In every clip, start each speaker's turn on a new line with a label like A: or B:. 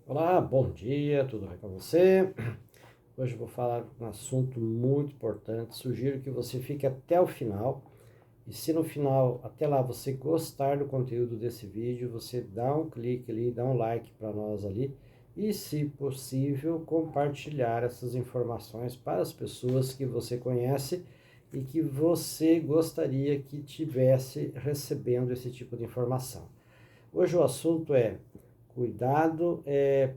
A: Olá, bom dia, tudo bem com você? Hoje eu vou falar um assunto muito importante. Sugiro que você fique até o final. E se no final, até lá, você gostar do conteúdo desse vídeo, você dá um clique ali, dá um like para nós ali. E, se possível, compartilhar essas informações para as pessoas que você conhece e que você gostaria que tivesse recebendo esse tipo de informação. Hoje o assunto é cuidado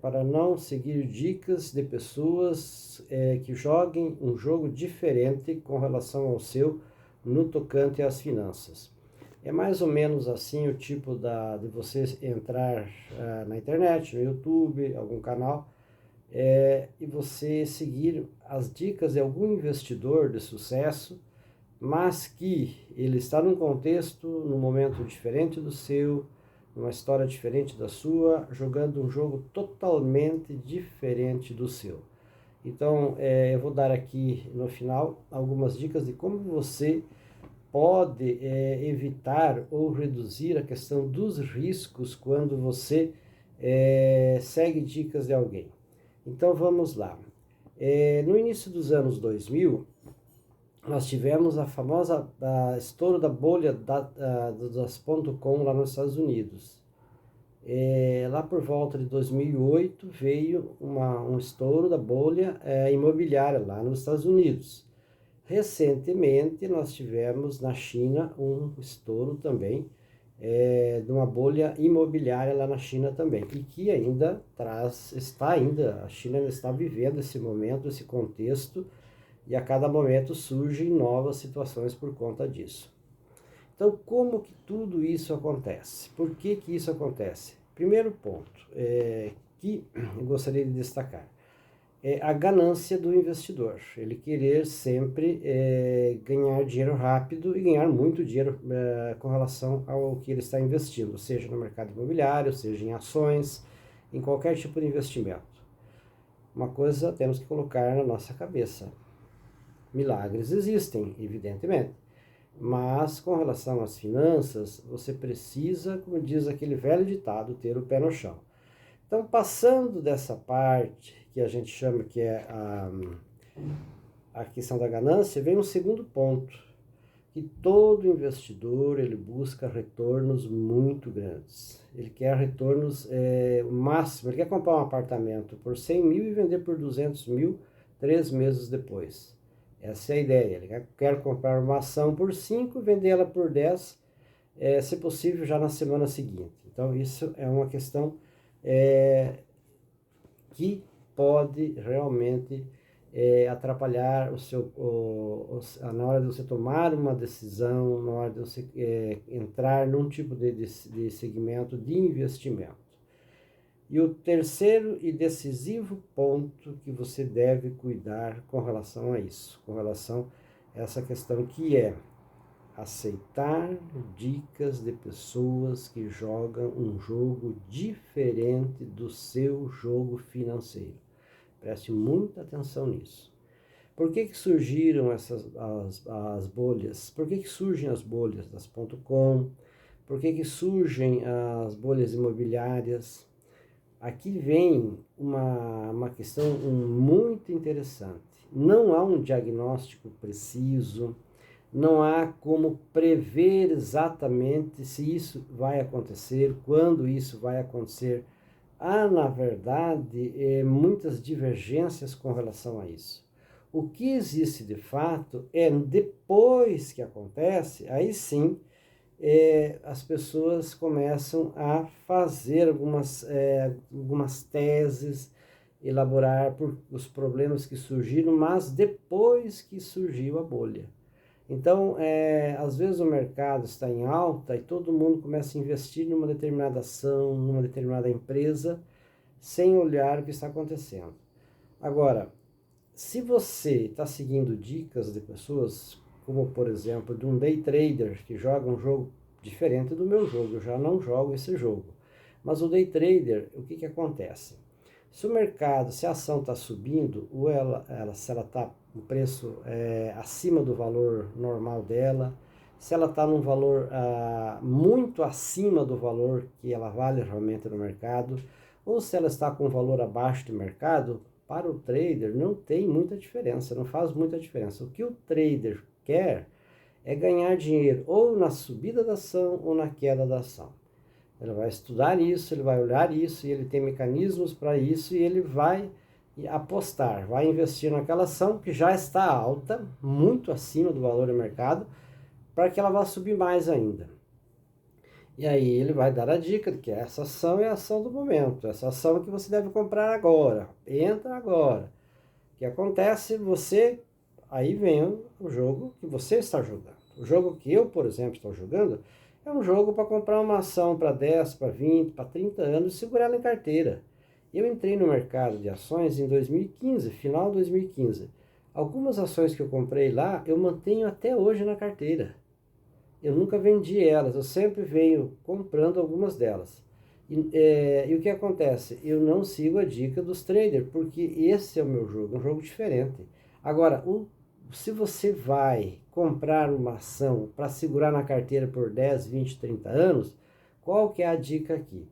A: para não seguir dicas de pessoas que joguem um jogo diferente com relação ao seu no tocante às finanças. É mais ou menos assim o tipo de você entrar na internet, no YouTube, algum canal, e você seguir as dicas de algum investidor de sucesso, mas que ele está num contexto, num momento diferente do seu, numa história diferente da sua, jogando um jogo totalmente diferente do seu. Então, eu vou dar aqui no final algumas dicas de como você pode evitar ou reduzir a questão dos riscos quando você segue dicas de alguém. Então, vamos lá. No início dos anos 2000, nós tivemos a famosa estouro da bolha das .com lá nos Estados Unidos. Lá por volta de 2008 veio um estouro da bolha imobiliária lá nos Estados Unidos. Recentemente nós tivemos na China um estouro também de uma bolha imobiliária lá na China também, e que a China ainda está vivendo esse momento, esse contexto, e a cada momento surgem novas situações por conta disso. Então, como que tudo isso acontece? Por que que isso acontece? Primeiro ponto que eu gostaria de destacar é a ganância do investidor. Ele querer sempre ganhar dinheiro rápido e ganhar muito dinheiro com relação ao que ele está investindo, seja no mercado imobiliário, seja em ações, em qualquer tipo de investimento. Uma coisa temos que colocar na nossa cabeça: milagres existem, evidentemente, mas com relação às finanças, você precisa, como diz aquele velho ditado, ter o pé no chão. Então, passando dessa parte que a gente chama que é a questão da ganância, vem um segundo ponto, que todo investidor ele busca retornos muito grandes. Ele quer retornos o máximo, ele quer comprar um apartamento por 100 mil e vender por 200 mil 3 meses depois. Essa é a ideia. Ele quer comprar uma ação por 5 e vender ela por 10, se possível, já na semana seguinte. Então, isso é uma questão que pode realmente atrapalhar na hora de você tomar uma decisão, na hora de você entrar num tipo de segmento de investimento. E o terceiro e decisivo ponto que você deve cuidar com relação a isso, com relação a essa questão, que é aceitar dicas de pessoas que jogam um jogo diferente do seu jogo financeiro. Preste muita atenção nisso. Por que que surgiram as bolhas? Por que que surgem as bolhas das .com? Por que que surgem as bolhas imobiliárias? Aqui vem uma questão muito interessante. Não há um diagnóstico preciso, não há como prever exatamente se isso vai acontecer, quando isso vai acontecer. Há, na verdade, muitas divergências com relação a isso. O que existe de fato é, depois que acontece, aí sim as pessoas começam a fazer algumas teses, elaborar os problemas que surgiram, mas depois que surgiu a bolha. Então, às vezes o mercado está em alta e todo mundo começa a investir numa determinada ação, numa determinada empresa, sem olhar o que está acontecendo. Agora, se você está seguindo dicas de pessoas, como por exemplo de um day trader que joga um jogo diferente do meu jogo, eu já não jogo esse jogo. Mas o day trader, o que acontece? Se o mercado, se a ação está subindo, ou se ela está no preço acima do valor normal dela, se ela está num valor muito acima do valor que ela vale realmente no mercado, ou se ela está com valor abaixo do mercado, para o trader não tem muita diferença, não faz muita diferença. O que o trader quer é ganhar dinheiro ou na subida da ação ou na queda da ação. Ele vai estudar isso, ele vai olhar isso, e ele tem mecanismos para isso, e ele vai apostar, vai investir naquela ação que já está alta, muito acima do valor do mercado, para que ela vá subir mais ainda. E aí ele vai dar a dica de que essa ação é a ação do momento, essa ação que você deve comprar agora, entra agora. O que acontece? Aí vem o jogo que você está jogando. O jogo que eu, por exemplo, estou jogando é um jogo para comprar uma ação para 10, para 20, para 30 anos e segurar ela em carteira. Eu entrei no mercado de ações em 2015, final de 2015. Algumas ações que eu comprei lá, eu mantenho até hoje na carteira. Eu nunca vendi elas, eu sempre venho comprando algumas delas. E o que acontece? Eu não sigo a dica dos traders, porque esse é o meu jogo, um jogo diferente. Agora, se você vai comprar uma ação para segurar na carteira por 10, 20, 30 anos, qual que é a dica aqui?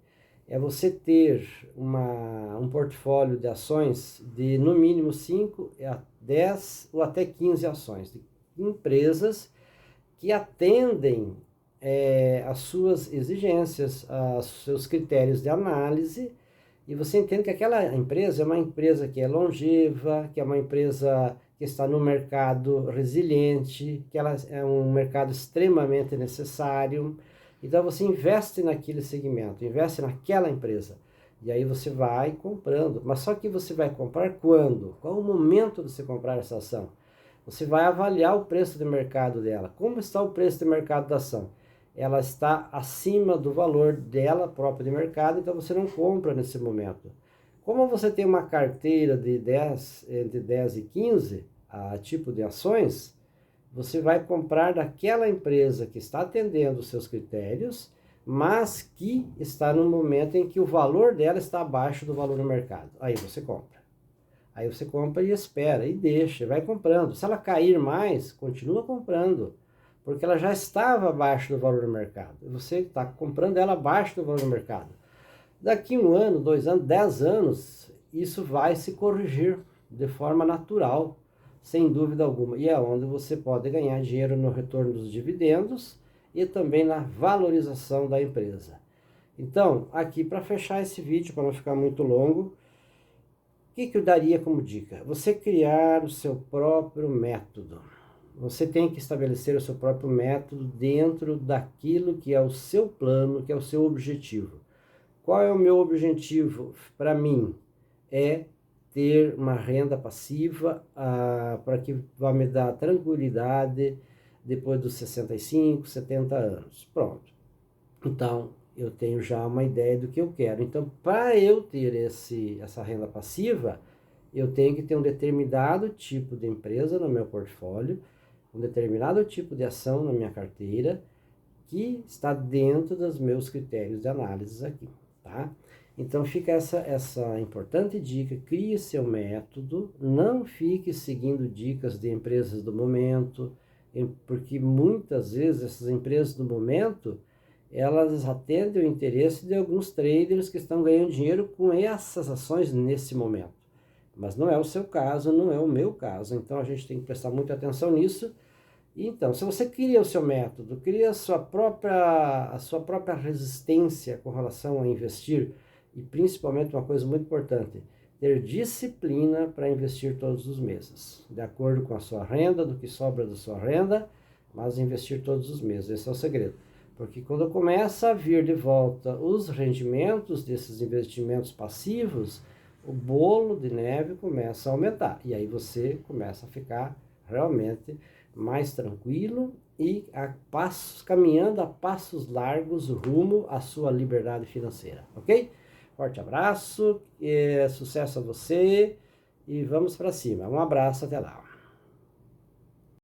A: É você ter um portfólio de ações de no mínimo 5, 10 ou até 15 ações de empresas que atendem as suas exigências, aos seus critérios de análise, e você entende que aquela empresa é uma empresa que é longeva, que é uma empresa que está no mercado resiliente, que ela é um mercado extremamente necessário. Então você investe naquele segmento, investe naquela empresa. E aí você vai comprando. Mas só que você vai comprar quando? Qual o momento de você comprar essa ação? Você vai avaliar o preço de mercado dela. Como está o preço de mercado da ação? Ela está acima do valor dela própria de mercado, então você não compra nesse momento. Como você tem uma carteira de entre 10 e 15 tipo de ações, você vai comprar daquela empresa que está atendendo os seus critérios, mas que está no momento em que o valor dela está abaixo do valor do mercado. Aí você compra. Aí você compra e espera, e deixa, vai comprando. Se ela cair mais, continua comprando, porque ela já estava abaixo do valor do mercado. Você está comprando ela abaixo do valor do mercado. Daqui 1 ano, 2 anos, 10 anos, isso vai se corrigir de forma natural, sem dúvida alguma. E é onde você pode ganhar dinheiro no retorno dos dividendos e também na valorização da empresa. Então, aqui para fechar esse vídeo, para não ficar muito longo, o que eu daria como dica? Você criar o seu próprio método. Você tem que estabelecer o seu próprio método dentro daquilo que é o seu plano, que é o seu objetivo. Qual é o meu objetivo? Para mim, é ter uma renda passiva para que vá me dar tranquilidade depois dos 65, 70 anos. Pronto. Então, eu tenho já uma ideia do que eu quero. Então, para eu ter essa renda passiva, eu tenho que ter um determinado tipo de empresa no meu portfólio, um determinado tipo de ação na minha carteira, que está dentro dos meus critérios de análise aqui, tá? Então fica essa importante dica: crie seu método, não fique seguindo dicas de empresas do momento, porque muitas vezes essas empresas do momento, elas atendem o interesse de alguns traders que estão ganhando dinheiro com essas ações nesse momento. Mas não é o seu caso, não é o meu caso, então a gente tem que prestar muita atenção nisso. Então, se você cria o seu método, cria a sua própria resistência com relação a investir, e principalmente uma coisa muito importante, ter disciplina para investir todos os meses, de acordo com a sua renda, do que sobra da sua renda, mas investir todos os meses, esse é o segredo. Porque quando começa a vir de volta os rendimentos desses investimentos passivos, o bolo de neve começa a aumentar, e aí você começa a ficar realmente mais tranquilo e caminhando a passos largos rumo à sua liberdade financeira, ok? Forte abraço, sucesso a você e vamos para cima. Um abraço, até lá.